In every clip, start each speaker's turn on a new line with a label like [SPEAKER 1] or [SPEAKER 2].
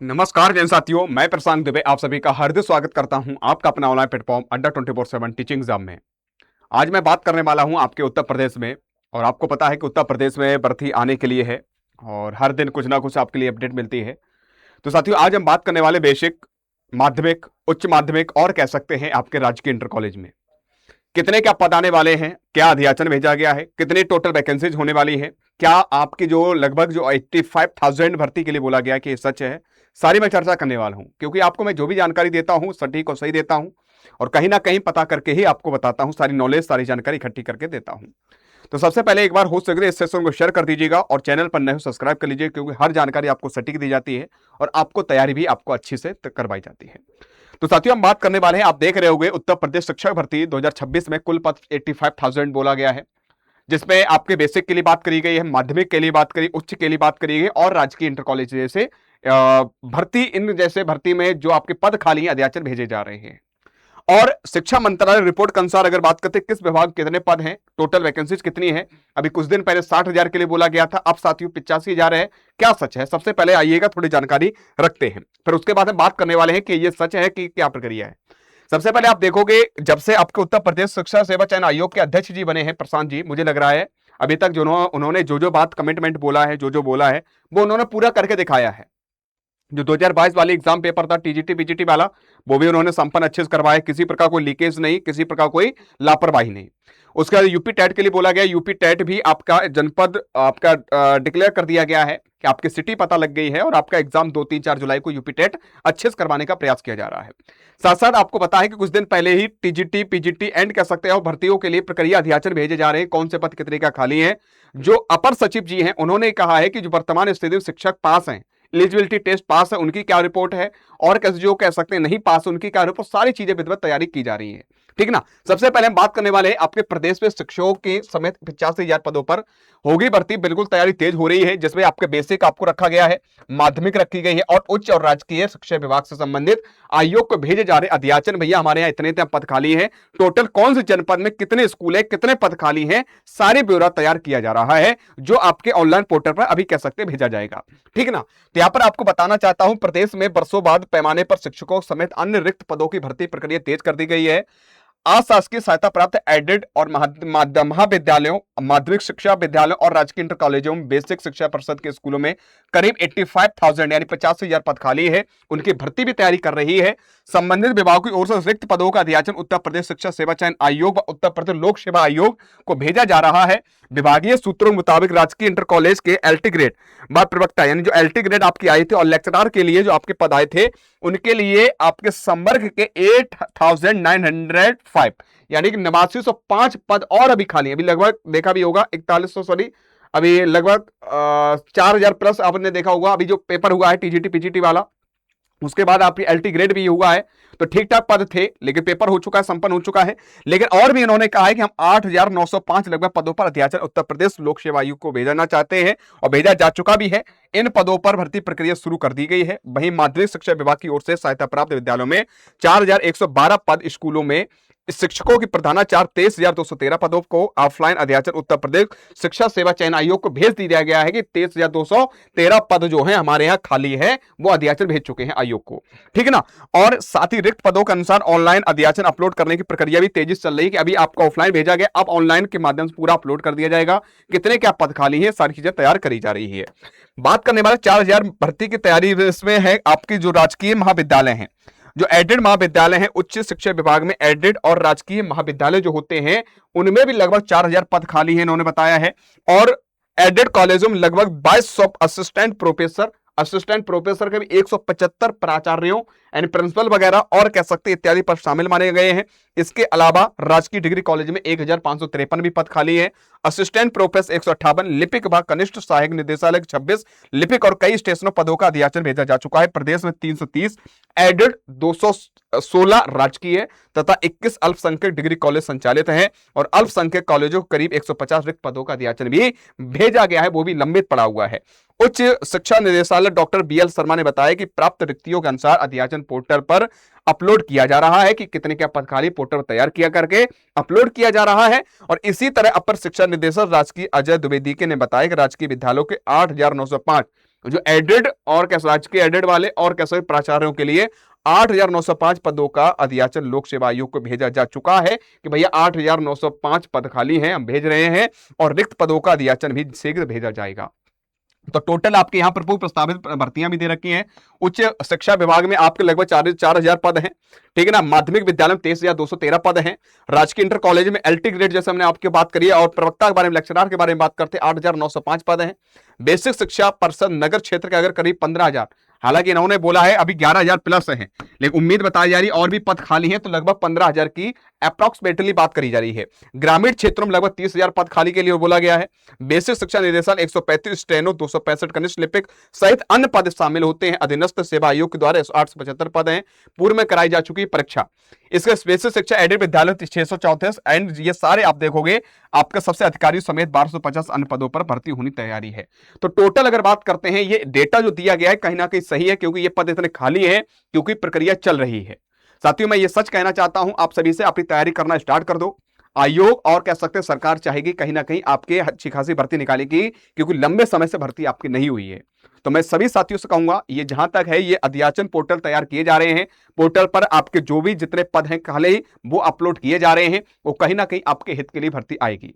[SPEAKER 1] नमस्कार जैन साथियों, मैं प्रशांत दुबे आप सभी का हार्दिक स्वागत करता हूं आपका अपना ऑनलाइन प्लेटफॉर्म अड्डा 24/7 टीचिंग एग्जाम में। आज मैं बात करने वाला हूं आपके उत्तर प्रदेश में। और आपको पता है कि उत्तर प्रदेश में भर्ती आने के लिए है और हर दिन कुछ ना कुछ आपके लिए अपडेट मिलती है। तो साथियों, आज हम बात करने वाले बेसिक, माध्यमिक, उच्च माध्यमिक और कह सकते हैं आपके राजकीय इंटर कॉलेज में कितने क्या पद आने वाले हैं, क्या अध्याचन भेजा गया है, कितनी टोटल वैकेंसीज होने वाली है, क्या आपकी जो लगभग जो 85,000 भर्ती के लिए बोला गया कि ये सच है। सारी मैं चर्चा करने वाला हूं, क्योंकि आपको मैं जो भी जानकारी देता हूं सटीक और सही देता हूं और कहीं ना कहीं पता करके ही आपको बताता हूं, सारी नॉलेज सारी जानकारी इकट्ठी करके देता हूं। तो सबसे पहले एक बार हो सके इस सेशन को शेयर कर दीजिएगा और चैनल पर नए हो सब्सक्राइब कर लीजिए, क्योंकि हर जानकारी आपको सटीक दी जाती है और आपको तैयारी भी आपको अच्छी से करवाई जाती है। तो साथियों, हम बात करने वाले हैं, आप देख रहे होंगे उत्तर प्रदेश शिक्षक भर्ती 2026 में कुल पद 85,000 बोला गया है, जिसमें आपके बेसिक के लिए बात करी गई है, माध्यमिक के लिए बात करी, उच्च के लिए बात करी गई और राजकीय इंटर कॉलेज जैसे भर्ती, इन जैसे भर्ती में जो आपके पद खाली हैं अध्याचन भेजे जा रहे हैं। और शिक्षा मंत्रालय रिपोर्ट के अनुसार अगर बात करते हैं किस विभाग कितने पद हैं, टोटल वैकेंसीज कितनी है, अभी कुछ दिन पहले 60,000 के लिए बोला गया था, अब साथियों 85,000 है। क्या सच है? सबसे पहले आइएगा थोड़ी जानकारी रखते हैं, फिर उसके बाद हम बात करने वाले हैं कि ये सच है कि क्या प्रक्रिया है। सबसे पहले आप देखोगे, जब से आपके उत्तर प्रदेश शिक्षा सेवा चयन आयोग के अध्यक्ष जी बने हैं प्रशांत जी, मुझे लग रहा है अभी तक जो उन्होंने जो बात कमिटमेंट बोला है, जो बोला है वो उन्होंने पूरा करके दिखाया है। जो 2022 वाली एग्जाम पेपर था टीजीटी पीजीटी वाला, वो भी उन्होंने संपन्न अच्छे से करवाया, किसी प्रकार कोई लीकेज नहीं, किसी प्रकार कोई लापरवाही नहीं। उसके बाद यूपी टेट के लिए बोला गया, यूपी टेट भी आपका जनपद आपका डिक्लेयर कर दिया गया है कि आपकी सिटी पता लग गई है और आपका एग्जाम 2, 3, 4 जुलाई को यूपी टेट अच्छे से करवाने का प्रयास किया जा रहा है। साथ साथ आपको पता है कि कुछ दिन पहले ही टीजीटी पीजीटी एंड कह सकते हैं भर्तियों के लिए प्रक्रिया अध्याचन भेजे जा रहे हैं, कौन से पद कितने का खाली है। जो अपर सचिव जी हैं उन्होंने कहा है कि जो वर्तमान स्थिति में शिक्षक पास हैं, एलिजिबिलिटी टेस्ट पास है, उनकी क्या रिपोर्ट है, और जो कह सकते हैं नहीं पास उनकी क्या रिपोर्ट, सारी चीजें विधिवत तैयारी की जा रही है। ठीक ना। सबसे पहले हम बात करने वाले हैं आपके प्रदेश में शिक्षकों के समेत 85,000 पदों पर होगी भर्ती, बिल्कुल तैयारी तेज हो रही है, जिसमें आपके बेसिक आपको रखा गया है, माध्यमिक रखी गई है और उच्च और राजकीय शिक्षा विभाग से संबंधित आयोग को भेजे जा रहे अध्याचन। भैया हमारे यहाँ इतने पद खाली है, टोटल कौन से जनपद में कितने स्कूल है, कितने पद खाली है, सारी ब्यौरा तैयार किया जा रहा है, जो आपके ऑनलाइन पोर्टल पर अभी कह सकते भेजा जाएगा। ठीक ना। तो यहां पर आपको बताना चाहता हूं, प्रदेश में वर्षों बाद पैमाने पर शिक्षकों समेत अन्य रिक्त पदों की भर्ती प्रक्रिया तेज कर दी गई है। अशासकीय सहायता प्राप्त एडेड और महाविद्यालयों, माध्यमिक शिक्षा विद्यालयों और राजकीय इंटर कॉलेजों में बेसिक शिक्षा परिषद के स्कूलों में करीब 85,000 यानी 85,000 पद खाली है, उनकी भर्ती भी तैयारी कर रही है। संबंधित विभागों की ओर से रिक्त पदों का अध्याचन उत्तर प्रदेश शिक्षा सेवा चयन आयोग व उत्तर प्रदेश लोक सेवा आयोग को भेजा जा रहा है। विभागीय सूत्रों के मुताबिक राजकीय इंटर कॉलेज के एलटी ग्रेड प्रवक्ता, यानी जो एलटी ग्रेड आपकी आई थी और लेक्चरर के लिए जो आपके पद आए थे, उनके लिए आपके संवर्ग के 8,905 यानी कि 8905 पद और अभी खाली, अभी लगभग देखा भी होगा 4100, सॉरी अभी लगभग 4,000 प्लस आपने देखा होगा। अभी जो पेपर हुआ है टीजीटी पीजीटी वाला, उसके बाद आपकी एलटी ग्रेड भी हुआ है, तो ठीक ठाक पद थे, लेकिन पेपर हो चुका है, संपन्न हो चुका है। लेकिन और भी इन्होंने कहा है कि हम 8,905 लगभग पदों पर अध्याचन उत्तर प्रदेश लोक सेवा आयोग को भेजना चाहते हैं और भेजा जा चुका भी है। इन पदों पर भर्ती प्रक्रिया शुरू कर दी गई है। वहीं माध्यमिक शिक्षा विभाग की ओर से सहायता प्राप्त विद्यालयों में 4,112 पद, स्कूलों में शिक्षकों की प्रधानाचार्य 23,213 पदों को ऑफलाइन अध्याचन उत्तर प्रदेश शिक्षा सेवा चयन आयोग को भेज दिया गया है कि 23,213 पद जो है हमारे यहाँ खाली है, वो अध्याचन भेज चुके हैं आयोग को। ठीक है ना। और साथ ही रिक्त पदों के अनुसार ऑनलाइन अध्याचन अपलोड करने की प्रक्रिया भी तेजी से चल रही है कि अभी आपको ऑफलाइन भेजा गया, अब ऑनलाइन के माध्यम से पूरा अपलोड कर दिया जाएगा। कितने क्या पद खाली है, सारी चीजें तैयार करी जा रही है। बात करने वाले 4,000 भर्ती की तैयारी इसमें है आपकी जो राजकीय महाविद्यालय हैं, जो एडेड महाविद्यालय हैं, उच्च शिक्षा विभाग में एडेड और राजकीय महाविद्यालय जो होते हैं, उनमें भी लगभग 4,000 पद खाली है, इन्होंने बताया है। और एडेड कॉलेजों में लगभग 2200 असिस्टेंट प्रोफेसर के भी 175 प्राचार्यों यानी प्रिंसिपल वगैरह और कह सकते इत्यादि पद शामिल माने गए हैं। इसके अलावा राजकीय डिग्री कॉलेज में 1,553 भी पद खाली है। असिस्टेंट प्रोफेसर 158, लिपिक विभाग कनिष्ठ सहायक निदेशालय 26, लिपिक और कई स्टेशनों पदों का अध्याचन भेजा जा चुका है। प्रदेश में 330 एडेड, 216 राजकीय तथा 21 अल्पसंख्यक डिग्री कॉलेज संचालित हैं और अल्पसंख्यक कॉलेजों को करीब 150 रिक्त पदों का अध्याचन भी भेजा गया है, वो भी लंबित पड़ा हुआ है। उच्च शिक्षा निदेशालय डॉक्टर बीएल शर्मा ने बताया कि प्राप्त रिक्तियों के अनुसार अध्याचन पोर्टल पर अपलोड किया जा रहा है कि कितने क्या पद खाली, पोर्टल तैयार किया करके अपलोड किया जा रहा है। और इसी तरह अपर शिक्षा निदेशक राजकीय अजय द्विवेदी ने बताया कि राजकीय विद्यालयों के 8,905 जो एडेड और कैसे राजकीय एडेड वाले और कैसे प्राचार्यों के लिए 8,905 पदों का अधियाचन लोक सेवा आयोग को भेजा जा चुका है कि भैया 8,905 पद खाली हैं, हम भेज रहे हैं और रिक्त पदों का अधियाचन भी शीघ्र भेजा जाएगा। तो टोटल आपके यहां पर पूर्व प्रस्तावित भर्तियां भी दे रखी हैं। उच्च शिक्षा विभाग में आपके लगभग 4,000 पद हैं, ठीक है ना। माध्यमिक विद्यालय में 23,213 पद हैं। राजकीय इंटर कॉलेज में एलटी ग्रेड जैसे हमने आपकी बात करी है और प्रवक्ता के बारे में, लेक्चरर के बारे में बात करते हैं, 8,905 पद हैं। बेसिक शिक्षा परिषद नगर क्षेत्र के अगर करीब 15,000, हालांकि इन्होंने बोला है अभी 11,000 प्लस हैं, लेकिन उम्मीद बताई जा रही और भी पद खाली हैं, तो लगभग 15,000 की अप्रॉक्सिमेटली बात करी जा रही है। ग्रामीण क्षेत्रों में लगभग 30,000 पद खाली के लिए बोला गया है। बेसिक शिक्षा निदेशालय 135 स्टेनो, 265 कनिष्ठ लिपिक सहित अन्य पद शामिल होते हैं। अधीनस्थ सेवा आयोग के द्वारा 875 पद हैं। पूर्व में कराई जा चुकी परीक्षा। इसके बेसिक शिक्षा एडेड विद्यालय 634 एंड ये सारे आप देखोगे आपका सबसे अधिकारी समेत 1250 अन्य पदों पर भर्ती होनी तैयारी है। तो टोटल अगर बात करते हैं, ये डेटा जो दिया गया है कहीं ना कहीं सही है, क्योंकि ये पद इतने खाली हैं क्योंकि प्रक्रिया चल रही है। साथियों, मैं ये सच कहना चाहता हूं, आप सभी से अपनी तैयारी करना स्टार्ट कर दो। आयोग और कह सकते हैं सरकार चाहेगी कहीं ना कहीं आपके अच्छी खासी भर्ती निकालेगी, क्योंकि लंबे समय से भर्ती आपकी नहीं हुई है। तो मैं सभी साथियों से कहूंगा, ये जहां तक है ये अध्याचन पोर्टल तैयार किए जा रहे हैं, पोर्टल पर आपके जो भी जितने पद हैं खाली वो अपलोड किए जा रहे हैं, वो कहीं ना कहीं आपके हित के लिए भर्ती आएगी।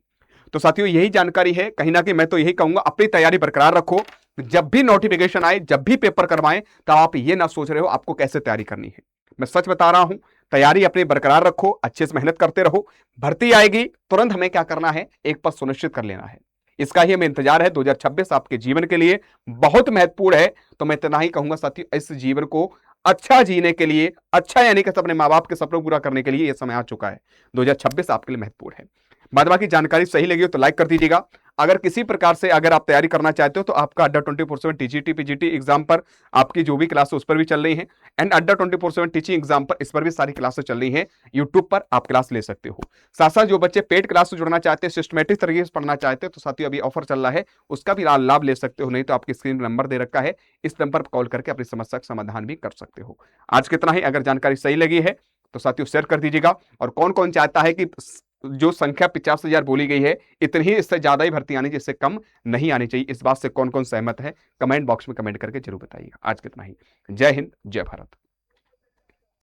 [SPEAKER 1] तो साथियों, यही जानकारी है। कहीं ना कहीं मैं तो यही कहूंगा, अपनी तैयारी बरकरार रखो। जब भी नोटिफिकेशन आए, जब भी पेपर करवाएं, तो आप ये ना सोच रहे हो आपको कैसे तैयारी करनी है। मैं सच बता रहा हूं, तैयारी अपनी बरकरार रखो, अच्छे से मेहनत करते रहो। भर्ती आएगी, तुरंत हमें क्या करना है, एक पद सुनिश्चित कर लेना है। इसका ही हमें इंतजार है। 2026 आपके जीवन के लिए बहुत महत्वपूर्ण है। तो मैं इतना ही कहूंगा साथियों, इस जीवन को अच्छा जीने के लिए, अच्छा यानी कि अपने माँ बाप के सपनों पूरा करने के लिए यह समय आ चुका है। 2026 आपके लिए महत्वपूर्ण है। बाद बाकी जानकारी सही लगी हो तो लाइक कर दीजिएगा। अगर किसी प्रकार से अगर आप तैयारी करना चाहते हो तो आपका अड्डा 24/7 टीजीटी पीजीटी एग्जाम पर आपकी जो भी क्लास है उस पर भी चल रही है, एंड अड्डा 24/7 टीचिंग एग्जाम पर इस पर भी सारी क्लासेस चल रही हैं। यूट्यूब पर आप क्लास ले सकते हो। साथ साथ जो बच्चे पेड क्लास से जुड़ना चाहते हैं, सिस्टमेटिक तरीके से पढ़ना चाहते हैं, तो साथियों अभी ऑफर चल रहा है, उसका भी लाभ ले सकते हो। नहीं तो आपकी स्क्रीन नंबर दे रखा है, इस नंबर पर कॉल करके अपनी समस्या का समाधान भी कर सकते हो। आज कितना ही, अगर जानकारी सही लगी है तो साथियों शेयर कर दीजिएगा। और कौन कौन चाहता है कि जो संख्या 50,000 बोली गई है इतनी ही, इससे ज्यादा ही भर्ती आनी चाहिए, इससे कम नहीं आनी चाहिए, इस बात से कौन कौन सहमत है कमेंट बॉक्स में कमेंट करके जरूर बताइएगा। आज कितना ही। जय हिंद, जय भारत।